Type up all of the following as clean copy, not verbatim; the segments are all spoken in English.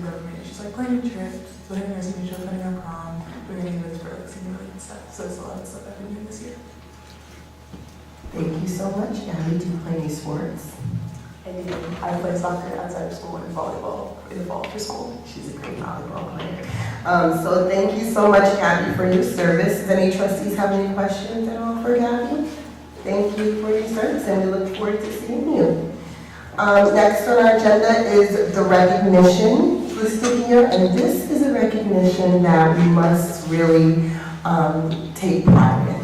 Greenburgh for me. She's like, plan your trip, so having nice to meet you, planning our prom, we're going to do this for like senior and stuff. So it's a lot of stuff I've been doing this year. Thank you so much. Abby, do you play any sports? I do. I play soccer outside of school and volleyball in the fall for school. She's a great volleyball player. So thank you so much, Gabby, for your service. Does any trustees have any questions at all for Gabby? Thank you for your service, and we look forward to seeing you. Next on our agenda is the recognition listed here, and this is a recognition that we must really take pride in.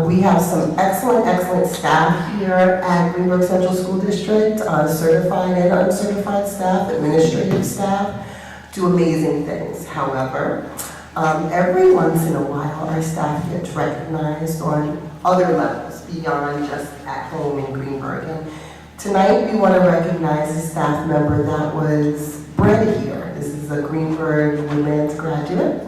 We have some excellent staff here at Greenburgh Central School District, certified and uncertified staff, administrative staff, do amazing things. However, every once in a while, our staff gets recognized on other levels beyond just at home in Greenburgh. And tonight, we want to recognize a staff member that was bred here. This is a Greenburgh Women's graduate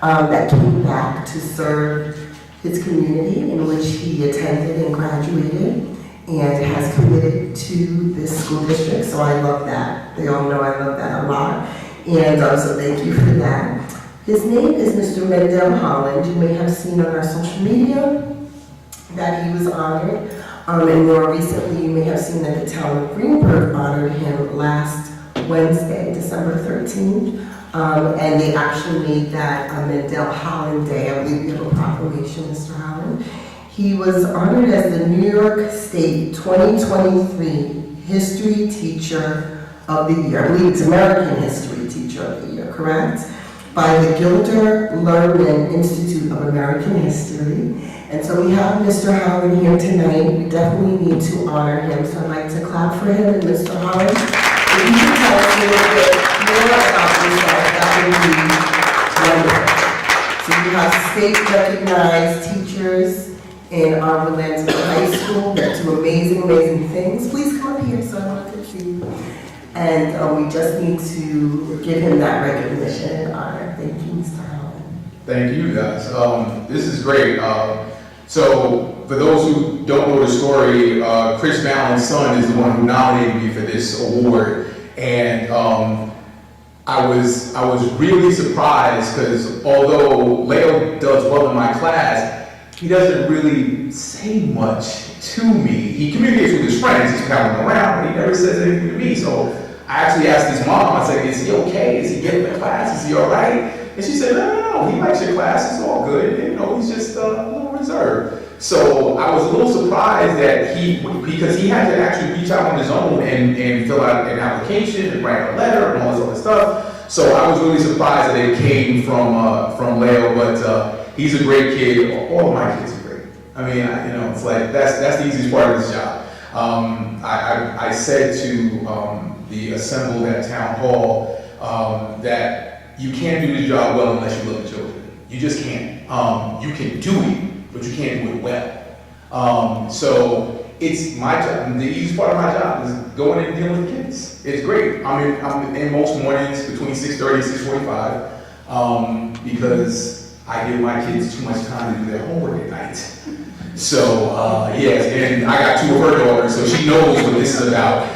that came back to serve his community in which he attended and graduated and has committed to this school district. So I love that. They all know I love that a lot. And so thank you for that. His name is Mr. Mendel Holland. You may have seen on our social media that he was honored. And more recently, you may have seen that the town of Greenburgh honored him last Wednesday, December 13th. And they actually made that Mendel Holland Day. I believe we have a proclamation, Mr. Holland. He was honored as the New York State 2023 History Teacher of the Year. I believe it's American History Teacher of the Year, correct? By the Gilder Lehrman Institute of American History. And so we have Mr. Holland here tonight. We definitely need to honor him. So I'd like to clap for him and Mr. Holland. If you can tell us a little bit more about yourself, that would be wonderful. So you have state-recognized teachers in our Orlando High School that do amazing things. Please come up here so everyone can see you. And we just need to give him that recognition and honor. Thank you, Mr. Holland. Thank you, guys. This is great. So, for those who don't know the story, Chris Fallon's son is the one who nominated me for this award, and I was really surprised because although Leo does well in my class, he doesn't really say much to me. He communicates with his friends, he's pounding around, but he never says anything to me. So I actually asked his mom, I said, "Is he okay? Is he getting the class? Is he all right?" And she said, no, he likes your class, it's all good. And, he's just a little reserved. So I was a little surprised that because he had to actually reach out on his own and fill out an application and write a letter and all this other stuff. So I was really surprised that it came from Leo, but he's a great kid. All of my kids are great. I mean, it's like, that's the easiest part of this job. I said to the assembled at town hall that you can't do this job well unless you love the children. You just can't. You can do it, but you can't do it well. So it's my job. The easiest part of my job is going in and dealing with kids. It's great. I'm in most mornings between 6:30 and 6:45 because I give my kids too much time to do their homework at night. So yes, and I got two of her daughters, so she knows what this is about.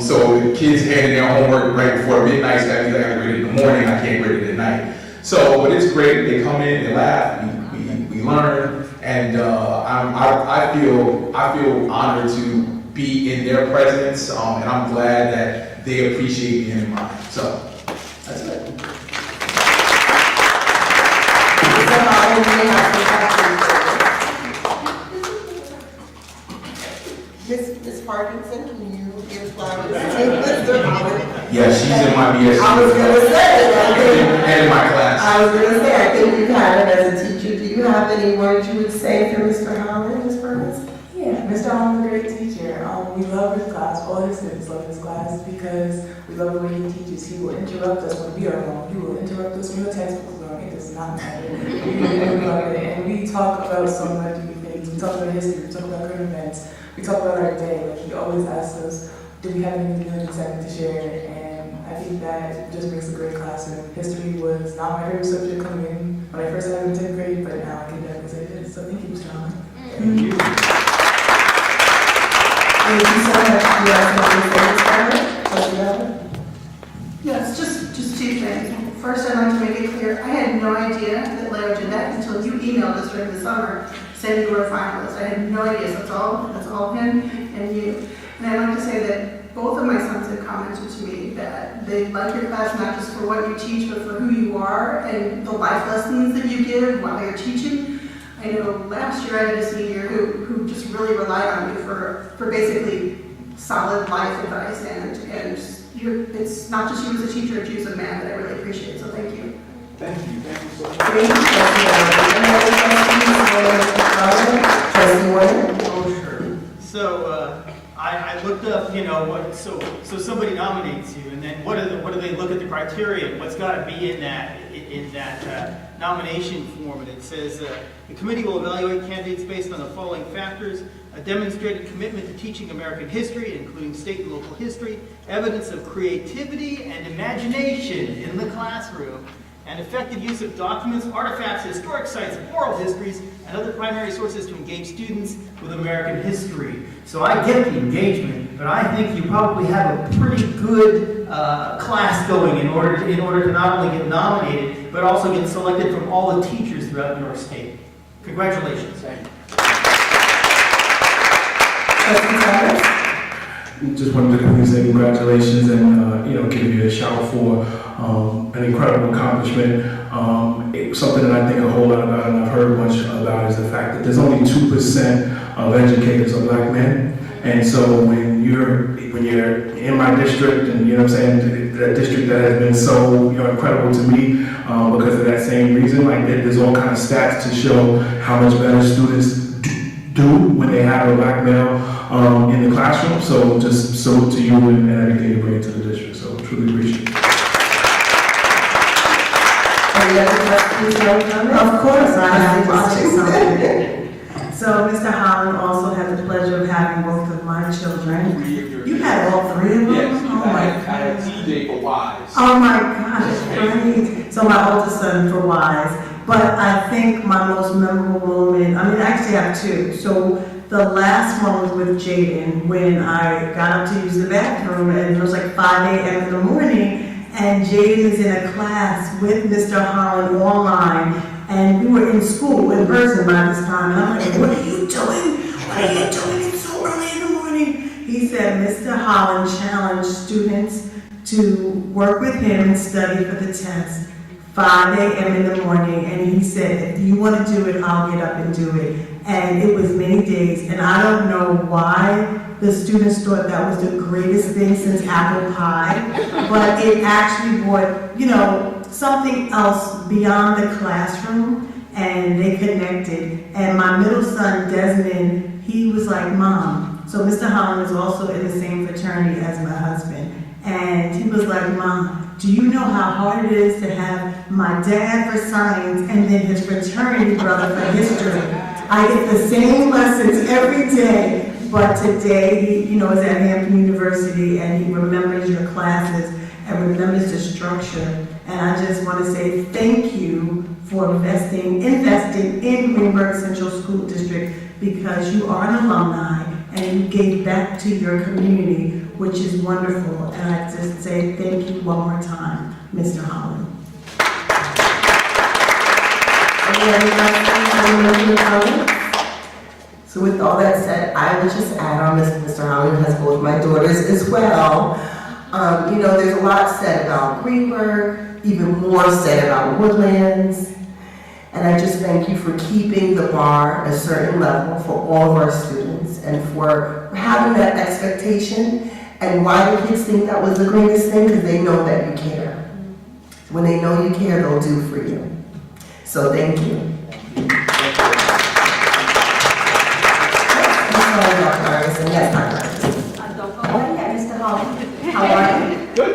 So the kids handing their homework right before midnight, so that means I got to grade it in the morning, I can't grade it at night. So, but it's great, they come in, they laugh, we learn, and I feel honored to be in their presence, and I'm glad that they appreciate being in mine. So, that's it. Ms. Parkinson, can you give flowers to Mr. Holland? Yeah, she's in my BSC. I was going to say. And in my class. I was going to say, I think you've had him as a teacher. Do you have any words you would say for Mr. Holland, Ms. Parkinson? Yeah, Mr. Holland's a great teacher. We love his class. All his students love his class because we love the way he teaches. He will interrupt us when we are wrong. He will interrupt us when the textbook is wrong. It does not matter. We love it. And we talk about so many things. We talk about history. We talk about current events. We talk about our day. Like, he always asks us, do we have anything new and exciting to share? And I think that just makes a great class. And history was not my favorite subject coming in when I first had in 10th grade, but now I can definitely say it is. So thank you, Mr. Holland. Thank you. Thank you so much. Do you guys want to say this? Yes, just two things. First, I'd like to make it clear, I had no idea that Leo did that until you emailed us during the summer saying you were a finalist. I had no idea, so that's all him and you. And I'd like to say that both of my sons have commented to me that they like your class not just for what you teach, but for who you are and the life lessons that you give while you're teaching. I know last year I had a senior who just really relied on you for basically solid life advice, and it's not just you as a teacher, it's you as a man that I really appreciate, so thank you. Thank you so much. Thank you, Trustee Warner. Oh, sure. So, I looked up, you know, so somebody nominates you, and then what do they look at the criteria? What's got to be in that nomination form? And it says the committee will evaluate candidates based on the following factors: a demonstrated commitment to teaching American history, including state and local history, evidence of creativity and imagination in the classroom, and effective use of documents, artifacts, historic sites, oral histories, and other primary sources to engage students with American history. So I get the engagement, but I think you probably have a pretty good class going in order to not only get nominated, but also get selected from all the teachers throughout New York State. Congratulations. Thank you. Just wanted to quickly say congratulations and give you a shout for an incredible accomplishment. Something that I think a whole lot about and I've heard much about is the fact that there's only 2% of educators are black men. And so when you're in my district, and you know what I'm saying, that district that has been so incredible to me because of that same reason, like there's all kind of stats to show how much better students do when they have a black male in the classroom. So just salute to you and everything you bring to the district. So truly appreciate it. Of course, I have to say something. So Mr. Holland also had the pleasure of having both of my children. You had all three of them? Yes, oh my I had TJ for Wise. Oh my gosh, great. So my oldest son for Wise. But I think my most memorable moment, I actually have two. So the last one was with Jaden when I got up to use the bathroom, and it was like 5 a.m. in the morning, and Jaden is in a class with Mr. Holland online, and we were in school in person by this time, and I'm like, what are you doing? What are you doing? It's so early in the morning. He said Mr. Holland challenged students to work with him and study for the test. 5 a.m. in the morning, and he said, if you want to do it, I'll get up and do it. And it was many days, and I don't know why the students thought that was the greatest thing since apple pie, but it actually brought, something else beyond the classroom, and they connected. And my middle son, Desmond, he was like, Mom. So Mr. Holland is also in the same fraternity as my husband, and he was like, Mom, do you know how hard it is to have my dad for science and then his fraternity brother for history? I get the same lessons every day, but today he, is at Hampton University, and he remembers your classes and remembers the structure. And I just want to say thank you for investing in Greenburgh Central School District, because you are an alumni and you gave back to your community, which is wonderful. And I just say thank you one more time, Mr. Holland. So with all that said, I would just add on, Mr. Holland has both my daughters as well. There's a lot said about Greenburgh, even more said about Woodlands. And I just thank you for keeping the bar at a certain level for all of our students, and for having that expectation. And why do kids think that was the greatest thing? Because they know that you care. When they know you care, they'll do for you. So thank you. Yes, Don't go away yet, Mr. Holland. How are you? Good.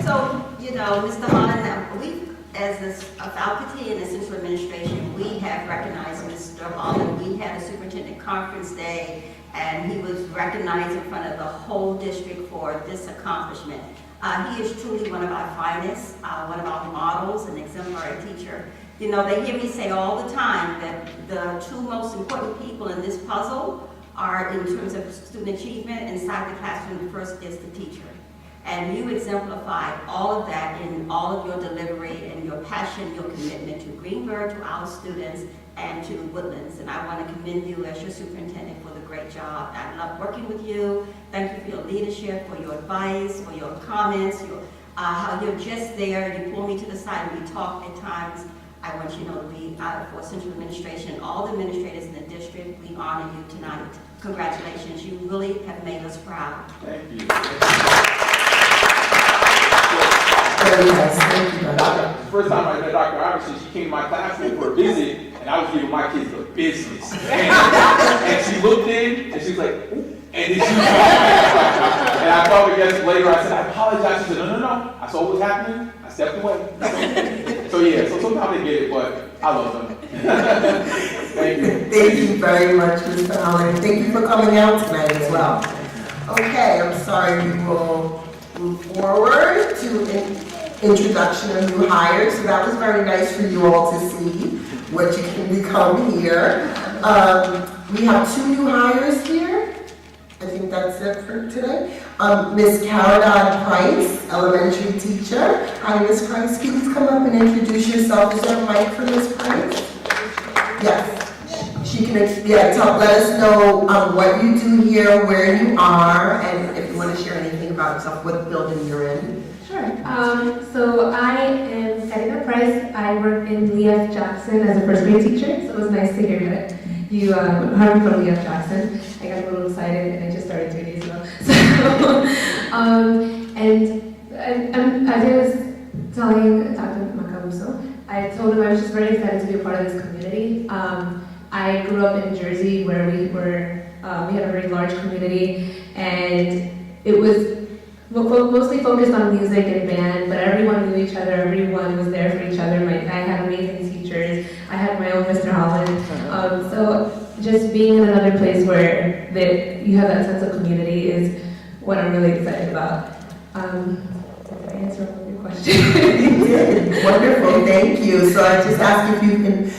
So, Mr. Holland, we, as a faculty and the Central Administration, we have recognized Mr. Holland. We had a superintendent conference day, and he was recognized in front of the whole district for this accomplishment. He is truly one of our finest, one of our models, an exemplary teacher. They hear me say all the time that the two most important people in this puzzle are, in terms of student achievement inside the classroom, the first is the teacher. And you exemplified all of that in all of your delivery and your passion, your commitment to Greenburgh, to our students, and to Woodlands. And I want to commend you as your superintendent for the great job. I love working with you. Thank you for your leadership, for your advice, for your comments, how you're just there. You pull me to the side and we talk at times. I want you to know for Central Administration, all the administrators in the district, we honor you tonight. Congratulations. You really have made us proud. Thank you. Very nice, thank you. The first time I met Dr. Iverson, she came to my classroom for a visit, and I was giving my kids the business. And she looked in, and she was like, ooh. And then she was and I called her guest later, I said, I apologize. She said, no. I saw what was happening, I stepped away. So sometimes they get it, but I love them. Thank you. Thank you very much, Mr. Holland. Thank you for coming out tonight as well. Okay, I'm sorry, we will move forward to introduction of new hires. So that was very nice for you all to see what you can become here. We have 2 new hires here. I think that's it for today. Ms. Caroline Price, elementary teacher. Hi, Ms. Price. Can you come up and introduce yourself? Is there a mic for Ms. Price? Yes. She can, let us know what you do here, where you are, and if you want to share anything about yourself, what building you're in. Sure. So I am Sarita Price. I work in Leah Jackson as a first grade teacher, so it was nice to hear that you hired from Leah Jackson. I got a little excited and I just started 2 days ago. So, and as I was telling Dr. Makamuso, I told him I was just very excited to be a part of this community. I grew up in Jersey where we had a very large community, and it was mostly focused on music and band, but everyone knew each other, everyone was there for each other. I had amazing teachers. I had my own Mr. Holland. So just being in another place where you have that sense of community is what I'm really excited about. Did I answer all of your questions? You did. Wonderful, thank you. So I just ask if you can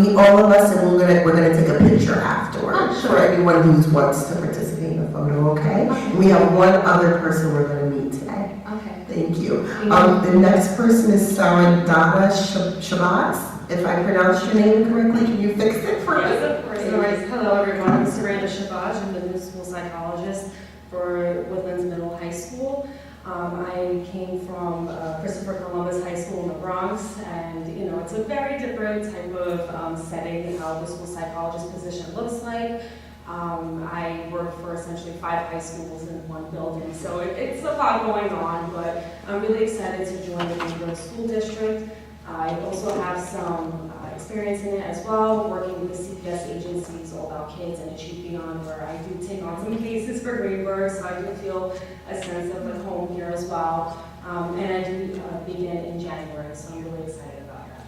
meet all of us, and we're gonna take a picture afterwards. Oh, sure. For anyone who wants to participate in the photo, okay? And we have one other person we're gonna meet today. Okay. Thank you. The next person is Saradana Shabazz. If I pronounced your name correctly, can you fix it for us? Yes, of course. No worries. Hello, everyone. I'm Saranda Shabazz. I'm the new school psychologist for Woodlands Middle High School. I came from Christopher Columbus High School in the Bronx, and it's a very different type of setting how the school psychologist position looks like. I work for essentially 5 high schools in one building, so it's a lot going on, but I'm really excited to join the Greenburgh School District. I also have some experience in it as well, working with the CPS agencies all about kids and Achieve Beyond, where I do take on some cases for Greenburgh, so I do feel a sense of like home here as well. And I do begin in January, so I'm really excited about that.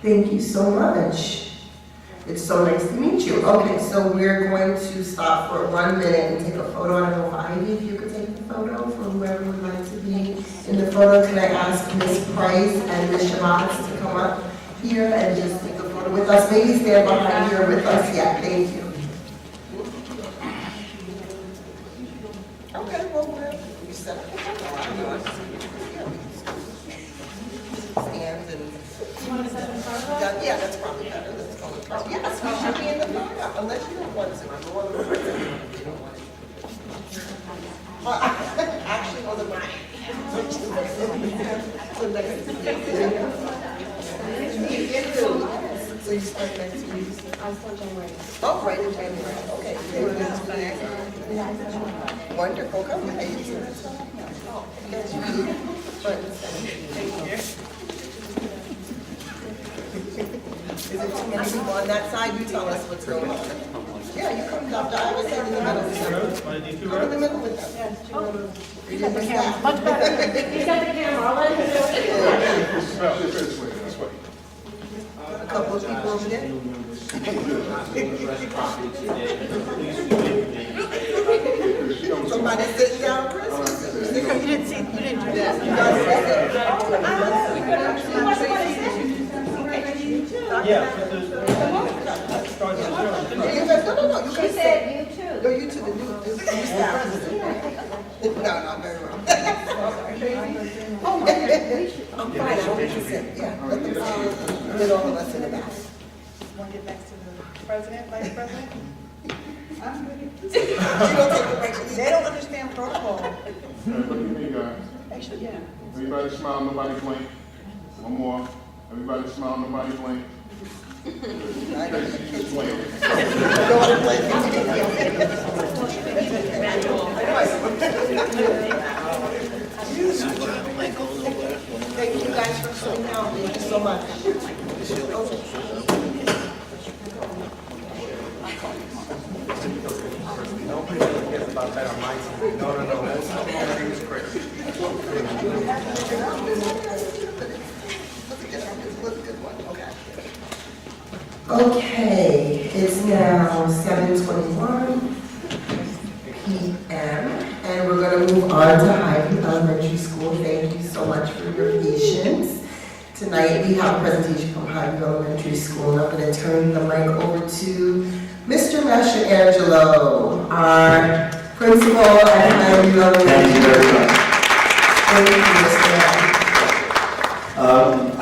Thank you so much. It's so nice to meet you. Okay, so we're going to stop for 1 minute and take a photo. I don't know if Ivy, if you could take the photo for whoever would like to be in the photo. Can I ask Ms. Price and Ms. Shabazz to come up here and just take a photo with us? Maybe stand behind here with us. Yeah, thank you. Okay, well, you set up. Stands and... You want to set in front of us? Yeah, that's probably better. Let's go with that. Yes, we should be in the photo, unless you don't want to. I'm the one who wants to. You don't want to. Actually, on the right. So you start next week? I'll start January. Oh, right in January. Okay. Wonderful. Come on. Oh, yes, you do. Thank you. Is it too many people on that side? You tell us what's going on. Yeah, you come up. I was in the middle. Want to do 2 Come in the rows? middle with us. Yes, 2 rows. You got the camera. Much better. You got the camera. I'll let him do it. A couple of people over there. Somebody sitting down, Chris? You didn't do that. You guys said Yeah, but there's... No, you She said you too. No, you two, the new staff. No, out very well. Oh, my goodness. I'm fine, I'll wait to sit, yeah. Let them sit. With all of us in the back. Want to get next to the president, vice president? I'm good. You don't take the picture. They don't understand protocol. Look at me, guys. Actually, yeah. Everybody smile, nobody blink. One more. Everybody smile, nobody blink. Just blink. Thank you guys for coming out. Thank you so much. Okay, it's now 7:21 p.m. and we're going to move on to Highview Elementary School. Thank you so much for your patience. Tonight we have a presentation from Highview Elementary School, and I'm going to turn the mic over to Mr. Mastroangelo, our principal at Highview Elementary. Thank you very much. Thank you, Mr.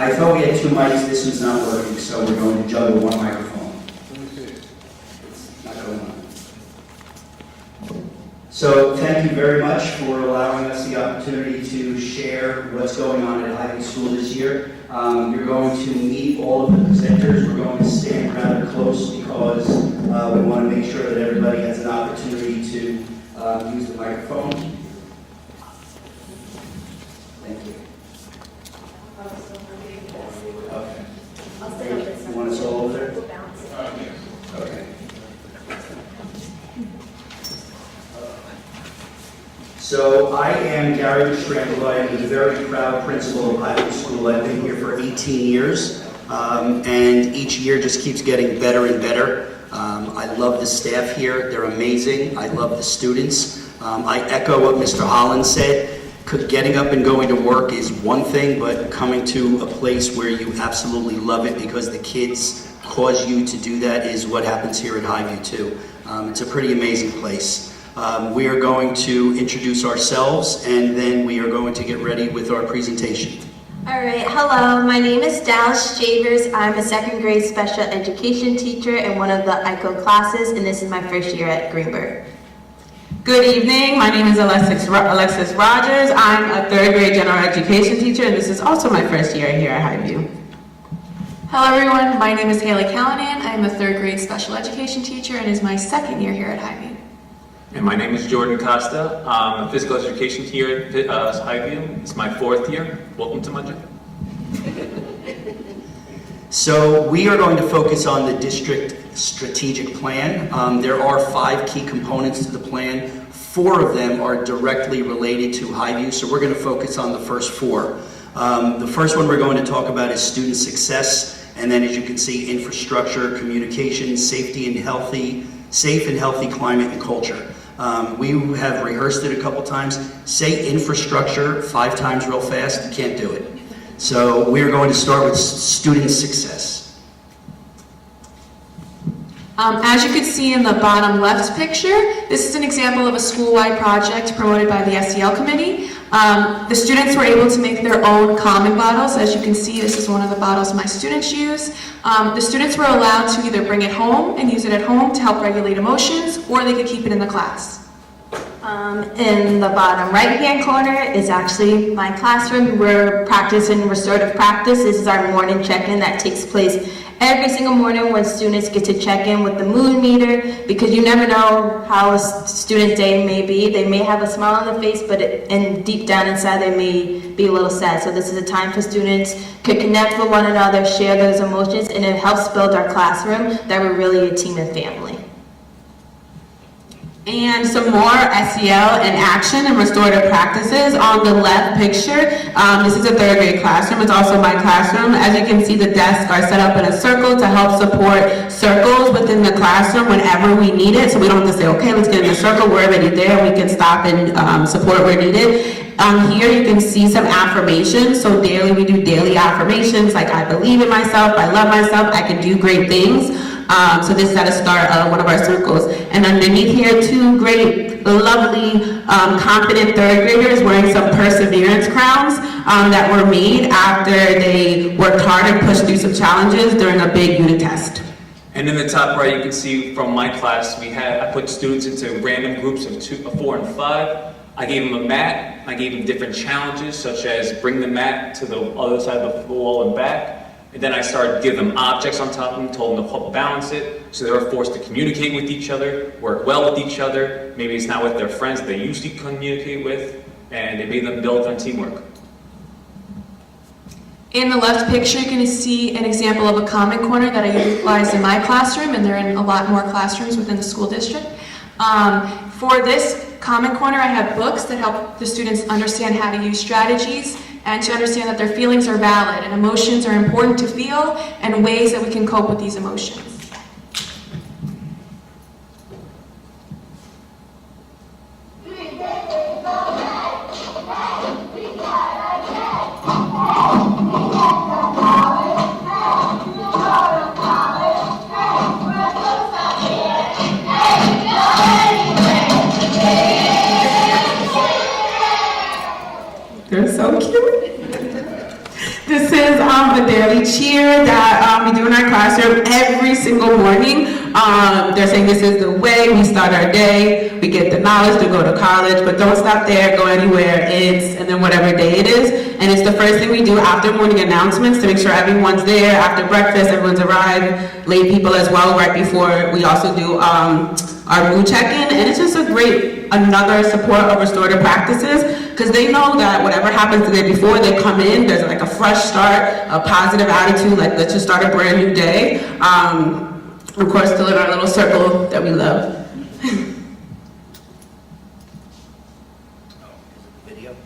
I thought we had two mics, this one's not working, so we're going to juggle one microphone. It's not going on. So thank you very much for allowing us the opportunity to share what's going on at Highview School this year. You're going to meet all of the presenters. We're going to stand rather close because we want to make sure that everybody has an opportunity to use the microphone. Thank you. Okay. You want us all over there? Okay. So I am Gary Mastroangelo. I am the very proud principal of Highview School. I've been here for 18 years, and each year just keeps getting better and better. I love the staff here. They're amazing. I love the students. I echo what Mr. Holland said. Getting up and going to work is one thing, but coming to a place where you absolutely love it because the kids cause you to do that is what happens here at Highview too. It's a pretty amazing place. We are going to introduce ourselves and then we are going to get ready with our presentation. All right, hello, my name is Dallas Shavers. I'm a second grade special education teacher in one of the ICO classes, and this is my first year at Greenburgh. Good evening, my name is Alexis Rogers. I'm a third grade general education teacher, and this is also my first year here at Highview. Hello everyone, my name is Haley Callanan. I'm a third grade special education teacher and is my second year here at Highview. And my name is Jordan Costa. I'm a physical education here at Highview. It's my fourth year. Welcome to my gym. So we are going to focus on the district strategic plan. There are 5 key components to the plan. 4 of them are directly related to Highview, so we're going to focus on the first 4. The first one we're going to talk about is student success, and then as you can see, infrastructure, communication, safe and healthy climate and culture. We have rehearsed it a couple times. Say infrastructure 5 times real fast, you can't do it. So we're going to start with student success. As you can see in the bottom left picture, this is an example of a school-wide project promoted by the SEL committee. The students were able to make their own common bottles. As you can see, this is one of the bottles my students use. The students were allowed to either bring it home and use it at home to help regulate emotions, or they could keep it in the class. In the bottom right-hand corner is actually my classroom. We're practicing restorative practice. This is our morning check-in that takes place every single morning when students get to check in with the mood meter, because you never know how a student's day may be. They may have a smile on their face, but and deep down inside they may be a little sad. So this is a time for students to connect with one another, share those emotions, and it helps build our classroom that we're really a team and family. And some more SEL in action and restorative practices on the left picture. This is a third grade classroom. It's also my classroom. As you can see, the desks are set up in a circle to help support circles within the classroom whenever we need it. So we don't have to say, okay, let's get in the circle. We're already there. We can stop and support where needed. Here you can see some affirmations. So daily, we do daily affirmations like I believe in myself, I love myself, I can do great things. So this is at the start of one of our circles. And underneath here, 2 great, lovely confident third graders wearing some perseverance crowns that were made after they worked hard and pushed through some challenges during a big unit test. And in the top right, you can see from my class, I put students into random groups of 4 and 5. I gave them a mat. I gave them different challenges, such as bring the mat to the other side of the wall and back. And then I started giving them objects on top of them, told them to help balance it. So they were forced to communicate with each other, work well with each other. Maybe it's not with their friends they used to communicate with, and it made them build on teamwork. In the left picture, you're going to see an example of a common corner that I utilized in my classroom, and they're in a lot more classrooms within the school district. For this common corner, I have books that help the students understand how to use strategies and to understand that their feelings are valid and emotions are important to feel and ways that we can cope with these emotions. They're so cute. This is a daily cheer that we do in our classroom every single morning. They're saying this is the way we start our day. We get the knowledge to go to college, but don't stop there, go anywhere. And then whatever day it is. And it's the first thing we do after morning announcements to make sure everyone's there. After breakfast, everyone's arrived. Late people as well, right before. We also do our mood check-in. And it's just another support of restorative practices, because they know that whatever happens the day before they come in, there's like a fresh start, a positive attitude, like let's just start a brand new day. Of course, still in our little circle that we love. Video.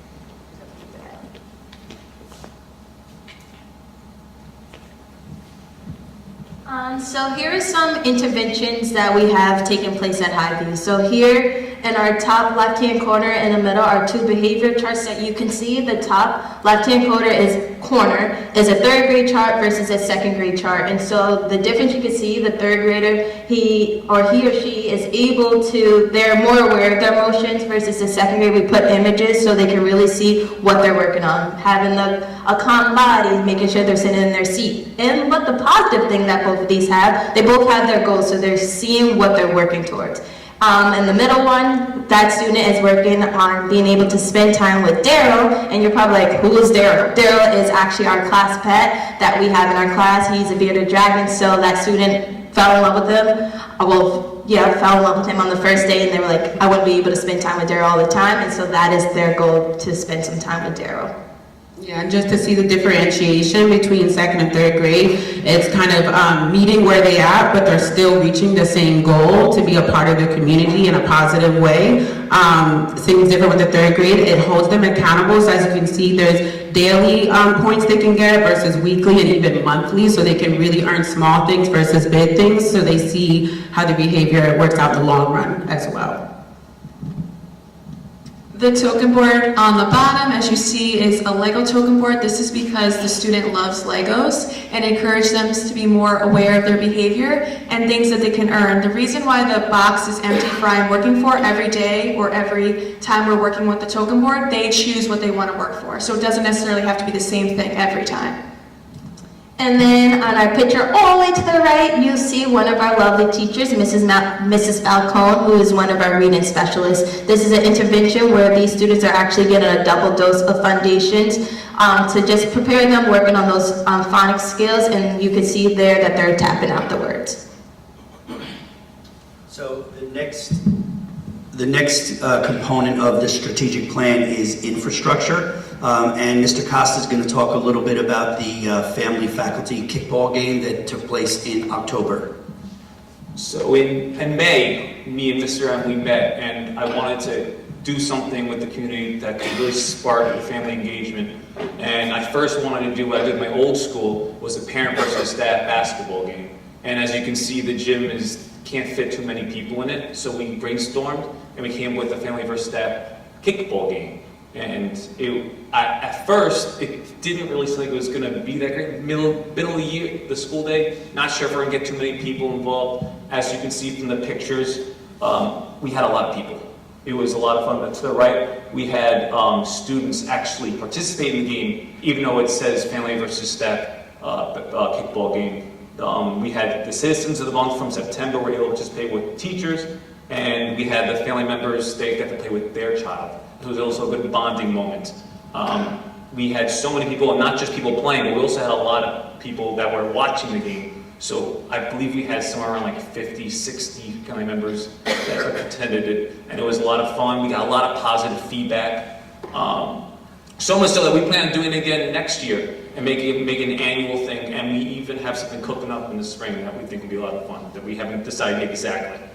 So here are some interventions that we have taken place at Highview. So here in our top left-hand corner in the middle are 2 behavior charts that you can see. The top left-hand corner is a third grade chart versus a second grade chart. And so the difference you can see, the third grader, he or she is able to, they're more aware of their emotions versus the second grade. We put images so they can really see what they're working on. Having a calm body, making sure they're sitting in their seat. And but the positive thing that both of these have, they both have their goals, so they're seeing what they're working towards. And the middle one, that student is working on being able to spend time with Daryl, and you're probably like, who is Daryl? Daryl is actually our class pet that we have in our class. He's a bearded dragon, so that student fell in love with him. Fell in love with him on the first day, and they were like, I want to be able to spend time with Daryl all the time, and so that is their goal, to spend some time with Daryl. Yeah, and just to see the differentiation between second and third grade, it's kind of meeting where they at, but they're still reaching the same goal to be a part of the community in a positive way. Things different with the third grade, it holds them accountable. So as you can see, there's daily points they can get versus weekly and even monthly, so they can really earn small things versus big things, so they see how the behavior works out in the long run as well. The token board on the bottom, as you see, is a Lego token board. This is because the student loves Legos and encourage them to be more aware of their behavior and things that they can earn. The reason why the box is empty for I'm working for every day or every time we're working with the token board, they choose what they want to work for. So it doesn't necessarily have to be the same thing every time. And then on our picture all the way to the right, you see one of our lovely teachers, Mrs. Falcone, who is one of our reading specialists. This is an intervention where these students are actually getting a double dose of foundations to just prepare them, working on those phonics skills, and you can see there that they're tapping out the words. So the next component of the strategic plan is infrastructure. And Mr. Costa is going to talk a little bit about the family-faculty kickball game that took place in October. So in May, me and Mr. M, we met, and I wanted to do something with the community that could really spark the family engagement. And I first wanted to do what I did at my old school, was a parent versus staff basketball game. And as you can see, the gym can't fit too many people in it, so we brainstormed, and we came up with a family versus staff kickball game. And at first, it didn't really seem like it was going to be that great. Middle of the year, the school day, not sure if we're going to get too many people involved. As you can see from the pictures, we had a lot of people. It was a lot of fun. But to the right, we had students actually participate in the game, even though it says family versus staff kickball game. We had the citizens of the month from September were able to participate with teachers, and we had the family members, they got to play with their child. It was also a good bonding moment. We had so many people, and not just people playing, but we also had a lot of people that were watching the game. So I believe we had somewhere around like 50, 60 family members that attended it, and it was a lot of fun. We got a lot of positive feedback. So much so that we plan on doing it again next year and make an annual thing, and we even have something cooking up in the spring that we think will be a lot of fun, that we haven't decided exactly.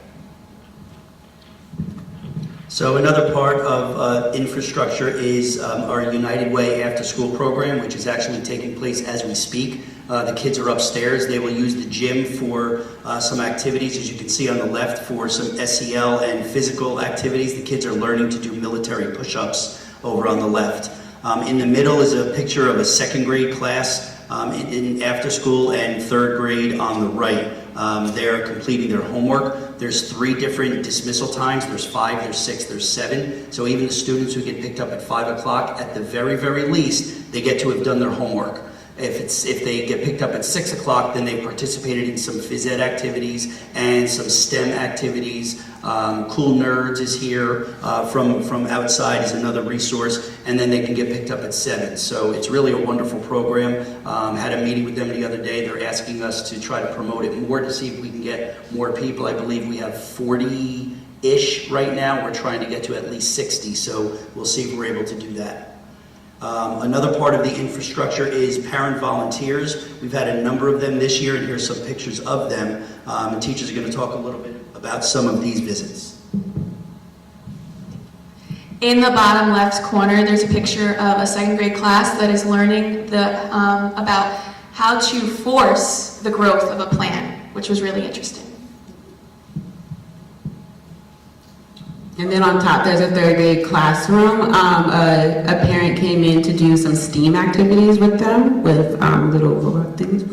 So another part of infrastructure is our United Way after school program, which is actually taking place as we speak. The kids are upstairs. They will use the gym for some activities, as you can see on the left, for some SEL and physical activities. The kids are learning to do military push-ups over on the left. In the middle is a picture of a second grade class in after school, and third grade on the right. They're completing their homework. There's 3 different dismissal times. There's 5, there's 6, there's 7. So even the students who get picked up at 5 o'clock, at the very, very least, they get to have done their homework. If they get picked up at 6 o'clock, then they participated in some phys ed activities and some STEM activities. Cool Nerds is here from outside is another resource, and then they can get picked up at 7. So it's really a wonderful program. Had a meeting with them the other day. They're asking us to try to promote it more to see if we can get more people. I believe we have 40-ish right now. We're trying to get to at least 60, so we'll see if we're able to do that. Another part of the infrastructure is parent volunteers. We've had a number of them this year, and here's some pictures of them. And teachers are going to talk a little bit about some of these visits. In the bottom left corner, there's a picture of a second grade class that is learning about how to force the growth of a plant, which was really interesting. And then on top, there's a third grade classroom. A parent came in to do some STEAM activities with them, with little robot things.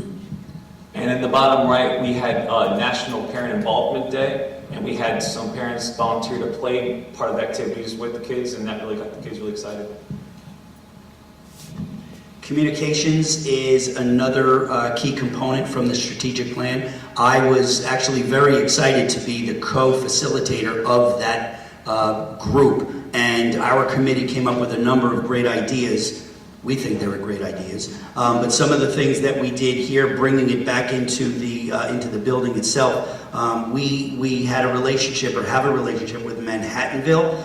And in the bottom right, we had National Parent Involvement Day, and we had some parents volunteer to play part of the activities with the kids, and that really got the kids really excited. Communications is another key component from the strategic plan. I was actually very excited to be the co-facilitator of that group, and our committee came up with a number of great ideas. We think they were great ideas, but some of the things that we did here, bringing it back into the building itself, we had a relationship, or have a relationship, with Manhattanville,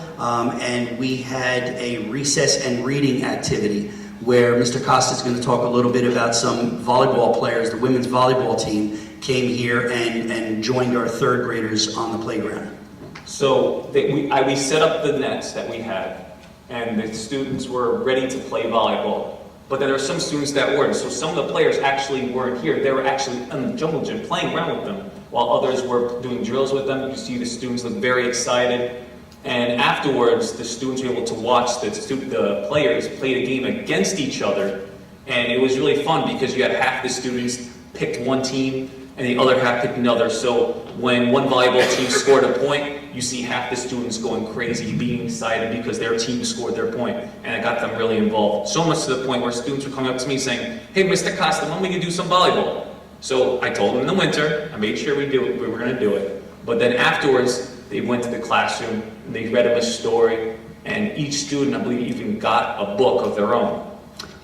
and we had a recess and reading activity where Mr. Costa is going to talk a little bit about some volleyball players. The women's volleyball team came here and joined our third graders on the playground. So we set up the nets that we had, and the students were ready to play volleyball. But then there were some students that weren't. So some of the players actually weren't here. They were actually in the jungle gym playing around with them, while others were doing drills with them. You see the students look very excited. And afterwards, the students were able to watch the players play the game against each other. And it was really fun because you had half the students picked one team and the other half picked another. So when one volleyball team scored a point, you see half the students going crazy, being excited because their team scored their point, and it got them really involved. So much to the point where students were coming up to me saying, "Hey, Mr. Costa, when we can do some volleyball?" So I told them in the winter, I made sure we were going to do it. But then afterwards, they went to the classroom, and they read them a story, and each student, I believe, even got a book of their own.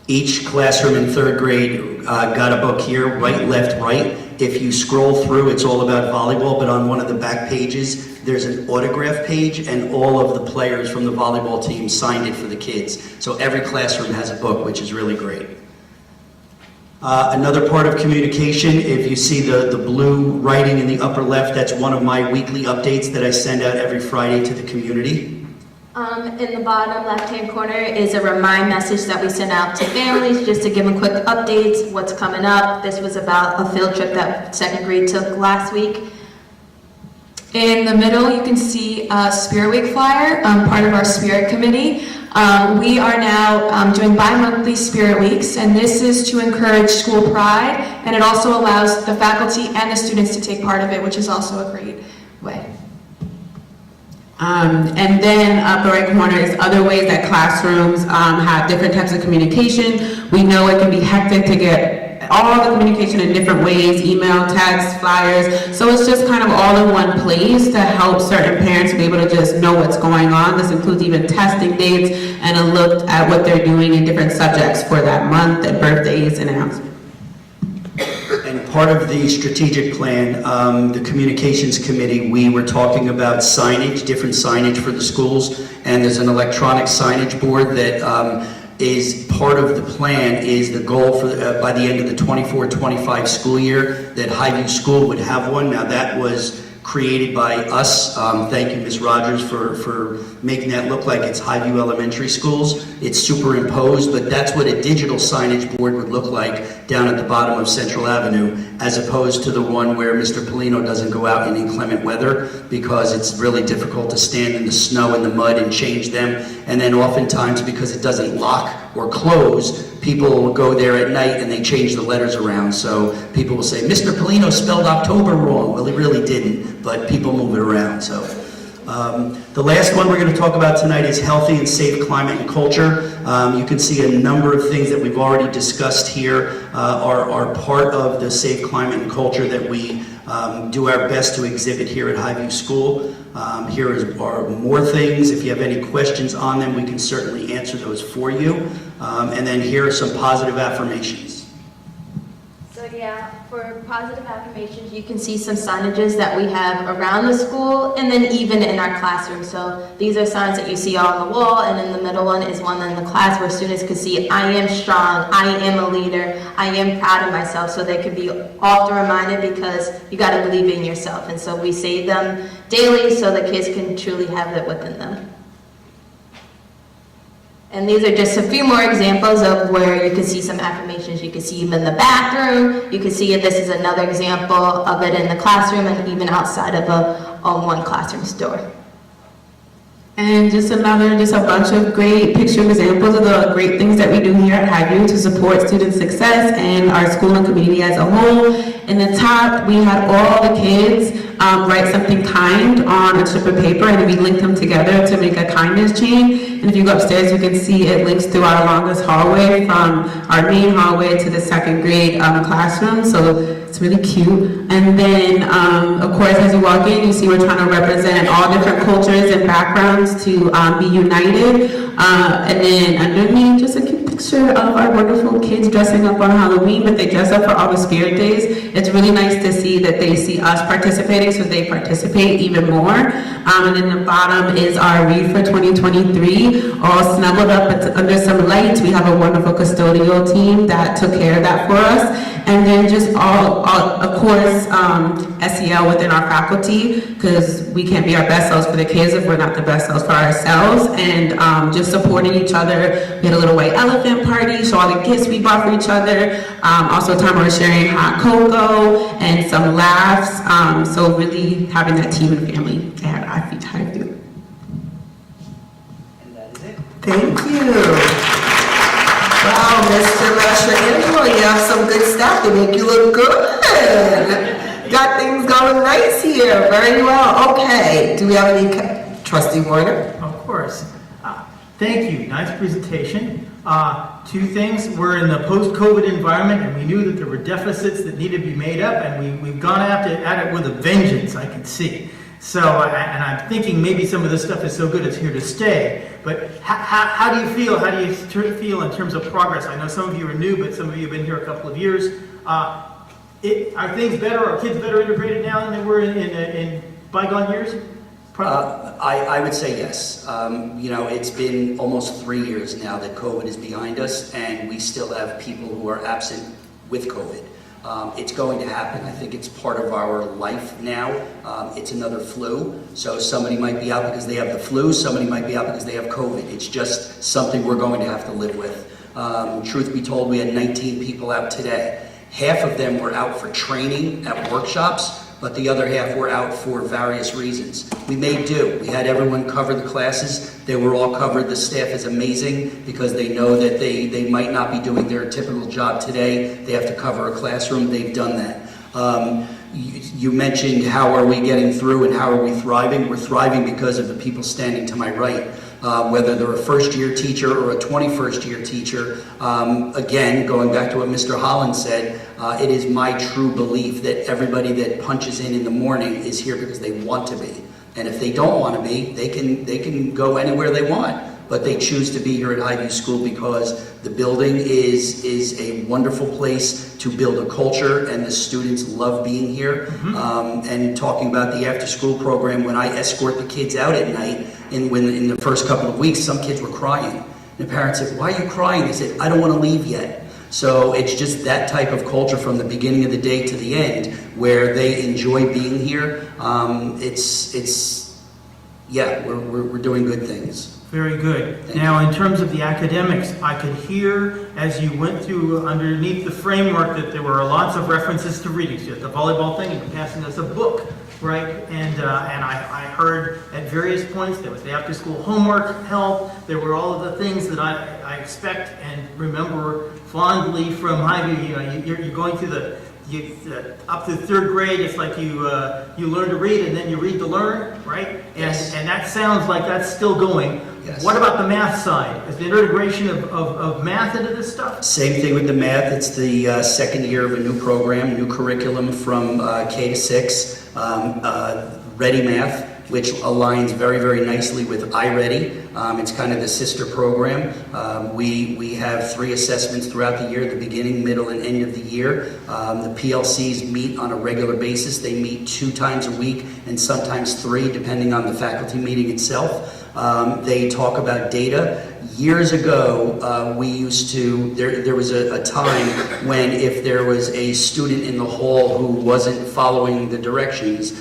Each classroom in third grade got a book here, right, left, right. If you scroll through, it's all about volleyball, but on one of the back pages, there's an autograph page, and all of the players from the volleyball team signed it for the kids. So every classroom has a book, which is really great. Another part of communication, if you see the blue writing in the upper left, that's one of my weekly updates that I send out every Friday to the community. In the bottom left-hand corner is a remind message that we send out to families just to give them quick updates, what's coming up. This was about a field trip that second grade took last week. In the middle, you can see a Spirit Week flyer, part of our Spirit Committee. We are now doing bi-monthly Spirit Weeks, and this is to encourage school pride, and it also allows the faculty and the students to take part of it, which is also a great way. And then upper right corner is other ways that classrooms have different types of communication. We know it can be hectic to get all the communication in different ways, email, text, flyers. So it's just kind of all in one place to help certain parents be able to just know what's going on. This includes even testing dates and a look at what they're doing in different subjects for that month and birthdays and announcements. And part of the strategic plan, the communications committee, we were talking about signage, different signage for the schools, and there's an electronic signage board that is part of the plan, is the goal for by the end of the 24-25 school year that Highview School would have one. Now that was created by us. Thank you, Ms. Rogers, for making that look like it's Highview Elementary Schools. It's superimposed, but that's what a digital signage board would look like down at the bottom of Central Avenue, as opposed to the one where Mr. Polino doesn't go out in inclement weather because it's really difficult to stand in the snow and the mud and change them. And then oftentimes, because it doesn't lock or close, people will go there at night and they change the letters around. So people will say, Mr. Polino spelled October wrong. Well, he really didn't, but people move it around. So the last one we're going to talk about tonight is healthy and safe climate and culture. You can see a number of things that we've already discussed here are part of the safe climate and culture that we do our best to exhibit here at Highview School. Here are more things. If you have any questions on them, we can certainly answer those for you. And then here are some positive affirmations. So yeah, for positive affirmations, you can see some signages that we have around the school and then even in our classroom. So these are signs that you see on the wall, and in the middle one is one in the class where students can see, I am strong, I am a leader, I am proud of myself. So they can be often reminded, because you got to believe in yourself. And so we say them daily so the kids can truly have that within them. And these are just a few more examples of where you can see some affirmations. You can see them in the bathroom. You can see it. This is another example of it in the classroom and even outside of one classroom store. And just a bunch of great picture examples of the great things that we do here at Highview to support student success and our school and community as a whole. In the top, we had all the kids write something kind on a strip of paper, and we linked them together to make a kindness chain. And if you go upstairs, you can see it links through our longest hallway from our main hallway to the second grade classroom. So it's really cute. And then, of course, as you walk in, you see we're trying to represent all different cultures and backgrounds to be united. And then underneath, just a cute picture of our wonderful kids dressing up on Halloween, but they dress up for all the spirit days. It's really nice to see that they see us participating, so they participate even more. And in the bottom is our read for 2023, all snuggled up under some lights. We have a wonderful custodial team that took care of that for us. And then just of course, SEL within our faculty, because we can't be our best selves for the kids if we're not the best selves for ourselves. And just supporting each other. We had a little white elephant party, so all the gifts we bought for each other. Also a time we were sharing hot cocoa and some laughs. So really having that team and family at Highview. And that is it. Thank you. Wow, Mr. Mastroangelo, you have some good stuff to make you look good. Got things going nice here. Very well. Okay. Do we have any? Trustee Warner? Of course. Thank you. Nice presentation. Two things. We're in the post-COVID environment, and we knew that there were deficits that needed to be made up, and we've gone at it with a vengeance, I can see. So, and I'm thinking maybe some of this stuff is so good it's here to stay. But how do you feel? How do you feel in terms of progress? I know some of you are new, but some of you have been here a couple of years. Are things better? Are kids better integrated now than they were in bygone years? I would say yes. It's been almost 3 years now that COVID is behind us, and we still have people who are absent with COVID. It's going to happen. I think it's part of our life now. It's another flu. So somebody might be out because they have the flu. Somebody might be out because they have COVID. It's just something we're going to have to live with. Truth be told, we had 19 people out today. Half of them were out for training at workshops, but the other half were out for various reasons. We made do. We had everyone cover the classes. They were all covered. The staff is amazing because they know that they might not be doing their typical job today. They have to cover a classroom. They've done that. You mentioned how are we getting through and how are we thriving? We're thriving because of the people standing to my right. Whether they're a first-year teacher or a 21st-year teacher, again, going back to what Mr. Holland said, it is my true belief that everybody that punches in the morning is here because they want to be. And if they don't want to be, they can go anywhere they want. But they choose to be here at Highview School because the building is a wonderful place to build a culture, and the students love being here. And talking about the after-school program, when I escort the kids out at night, in the first couple of weeks, some kids were crying. And the parents said, "Why are you crying?" They said, "I don't want to leave yet." So it's just that type of culture from the beginning of the day to the end, where they enjoy being here. We're doing good things. Very good. Now, in terms of the academics, I could hear as you went through underneath the framework that there were lots of references to reading. So you had the volleyball thing, and you're passing us a book, right? And I heard at various points there was the after-school homework help. There were all of the things that I expect and remember fondly from Highview. You know, you're going through up to third grade, it's like you learn to read and then you read to learn, right? And that sounds like that's still going. Yes. What about the math side? Is the integration of math into this stuff? Same thing with the math. It's the second year of a new program, new curriculum from K to 6, Ready Math, which aligns very, very nicely with iReady. It's kind of the sister program. We have 3 assessments throughout the year, the beginning, middle, and end of the year. The PLCs meet on a regular basis. They meet 2 times a week and sometimes 3, depending on the faculty meeting itself. They talk about data. Years ago, we used to, there was a time when if there was a student in the hall who wasn't following the directions,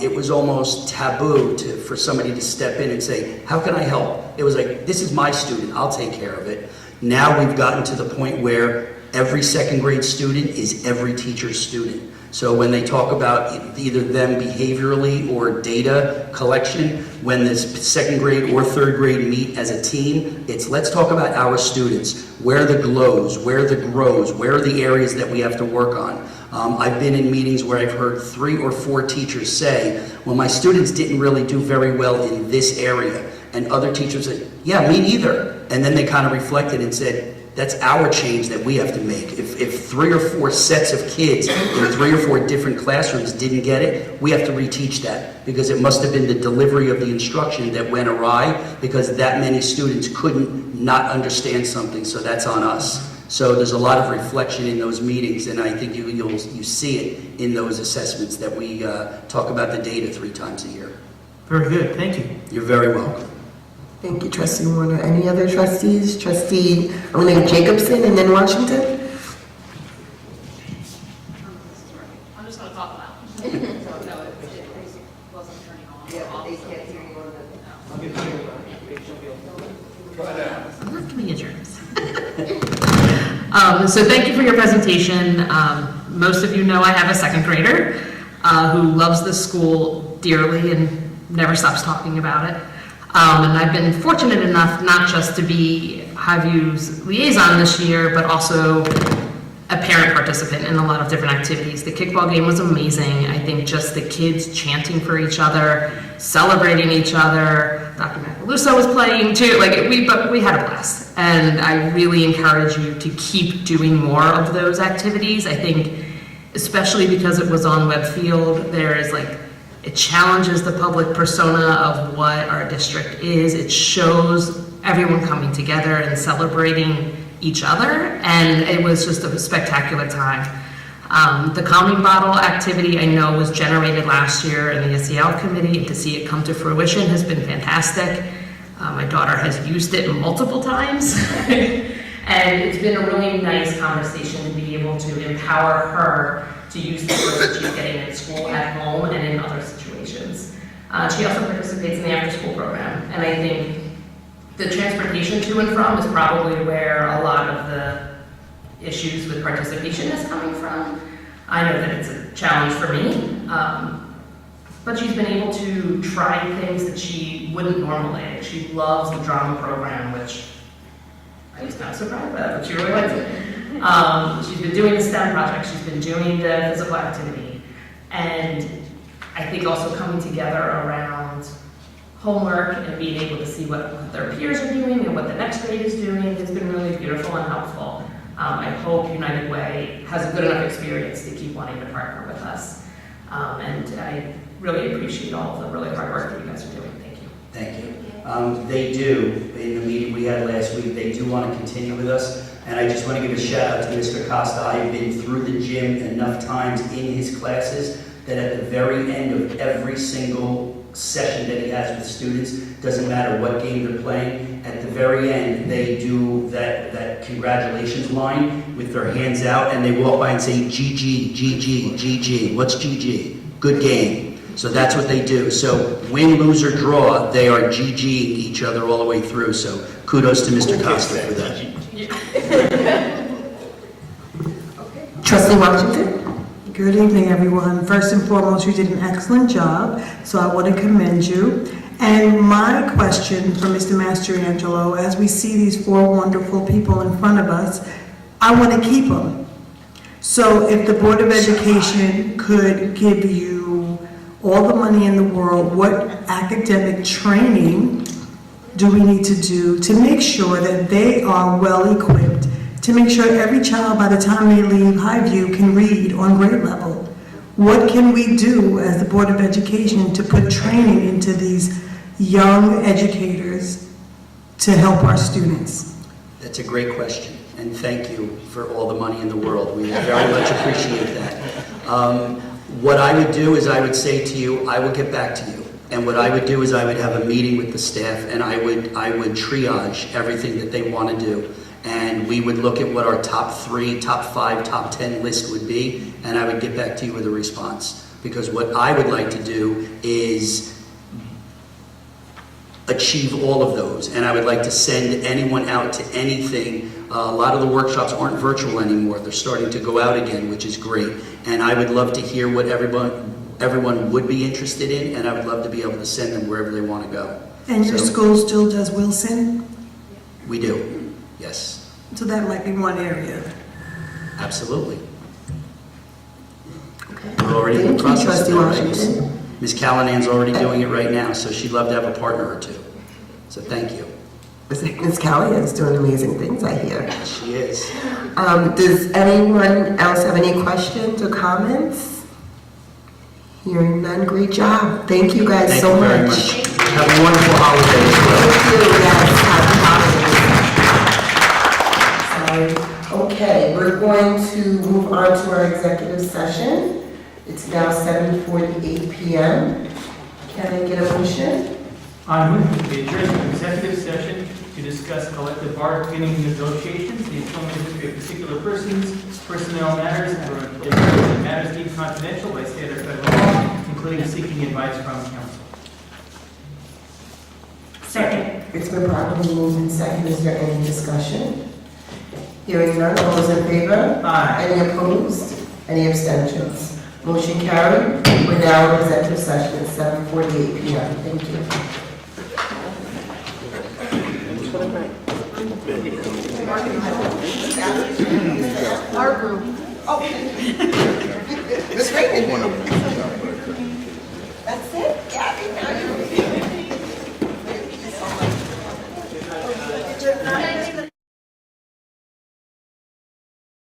it was almost taboo for somebody to step in and say, "How can I help?" It was like, "This is my student, I'll take care of it." Now we've gotten to the point where every second grade student is every teacher's student. So when they talk about either them behaviorally or data collection, when the second grade or third grade meet as a team, it's let's talk about our students. Where are the glows? Where are the grows? Where are the areas that we have to work on? I've been in meetings where I've heard 3 or 4 teachers say, "Well, my students didn't really do very well in this area." And other teachers said, "Yeah, me neither." And then they kind of reflected and said, that's our change that we have to make. If 3 or 4 sets of kids in 3 or 4 different classrooms didn't get it, we have to reteach that, because it must have been the delivery of the instruction that went awry, because that many students couldn't not understand something, so that's on us. So there's a lot of reflection in those meetings, and I think you see it in those assessments that we talk about the data 3 times a year. Very good, thank you. You're very welcome. Thank you, Trustee Warner. Any other trustees? Trustee, I'm going to Jacobson and then Washington. I'm just gonna talk loud. So, no, it wasn't turning on. Yeah, but they can't hear you on the... Give me adjourns. So thank you for your presentation. Most of you know I have a second grader who loves this school dearly and never stops talking about it. And I've been fortunate enough not just to be Highview's liaison this year, but also a parent participant in a lot of different activities. The kickball game was amazing. I think just the kids chanting for each other, celebrating each other. Dr. Macaluso was playing too. We had a blast. And I really encourage you to keep doing more of those activities. I think, especially because it was on Webfield, there is it challenges the public persona of what our district is. It shows everyone coming together and celebrating each other, and it was just a spectacular time. The calming bottle activity I know was generated last year in the SEL committee, and to see it come to fruition has been fantastic. My daughter has used it multiple times, and it's been a really nice conversation to be able to empower her to use the skills that she's getting in school, at home, and in other situations. She also participates in the after-school program, and I think the transportation to and from is probably where a lot of the issues with participation is coming from. I know that it's a challenge for me, but she's been able to try things that she wouldn't normally. She loves the drama program, which I was kind of surprised by that, but she really likes it. She's been doing the STEM project, she's been doing the physical activity. And I think also coming together around homework and being able to see what their peers are doing and what the next grade is doing has been really beautiful and helpful. I hope United Way has a good enough experience to keep wanting to partner with us. And I really appreciate all of the really hard work that you guys are doing. Thank you. Thank you. They do, in the meeting we had last week, they do want to continue with us. And I just want to give a shout out to Mr. Costa. I've been through the gym enough times in his classes that at the very end of every single session that he has with students, doesn't matter what game they're playing, at the very end, they do that congratulations line with their hands out, and they walk by and say, GG, GG, GG. What's GG? Good game. So that's what they do. So win, lose, or draw, they are GGing each other all the way through. So kudos to Mr. Costa for that. Trustee Washington? Good evening, everyone. First and foremost, you did an excellent job, so I want to commend you. And my question for Mr. Mastrangelo, as we see these four wonderful people in front of us, I want to keep them. So if the Board of Education could give you all the money in the world, what academic training do we need to do to make sure that they are well equipped, to make sure every child by the time they leave Highview can read on grade level? What can we do as the Board of Education to put training into these young educators to help our students? That's a great question, and thank you for all the money in the world. We very much appreciate that. What I would do is I would say to you, I will get back to you. And what I would do is I would have a meeting with the staff, and I would triage everything that they want to do. And we would look at what our top 3, top 5, top 10 list would be, and I would get back to you with a response. Because what I would like to do is achieve all of those, and I would like to send anyone out to anything. A lot of the workshops aren't virtual anymore. They're starting to go out again, which is great. And I would love to hear what everyone would be interested in, and I would love to be able to send them wherever they want to go. And your school still does Wilson? We do. Yes. So that might be one area. Absolutely. We're already in the process of that. Ms. Callinan's already doing it right now, so she'd love to have a partner or two. So thank you. Ms. Callahan's doing amazing things, I hear. She is. Does anyone else have any questions or comments? Hearing none, great job. Thank you guys so much. Thank you very much. Have a wonderful holiday. Thank you, yes, happy holidays. Okay, we're going to move on to our executive session. It's now 7:48 p.m. Can I get a motion? I move to adjourn to executive session to discuss collective bargaining negotiations, the employment history of particular persons, personnel matters, and matters deemed confidential by state or federal law, including seeking advice from counsel. Second. It's been properly moved and second. Is there any discussion? Hearing none, all those in favor? Aye. Any opposed? Any abstentions? Motion carried. We're now in executive session at 7:48 p.m. Thank you. Our room. Ms. Reagan. That's it, Gabby. Now you're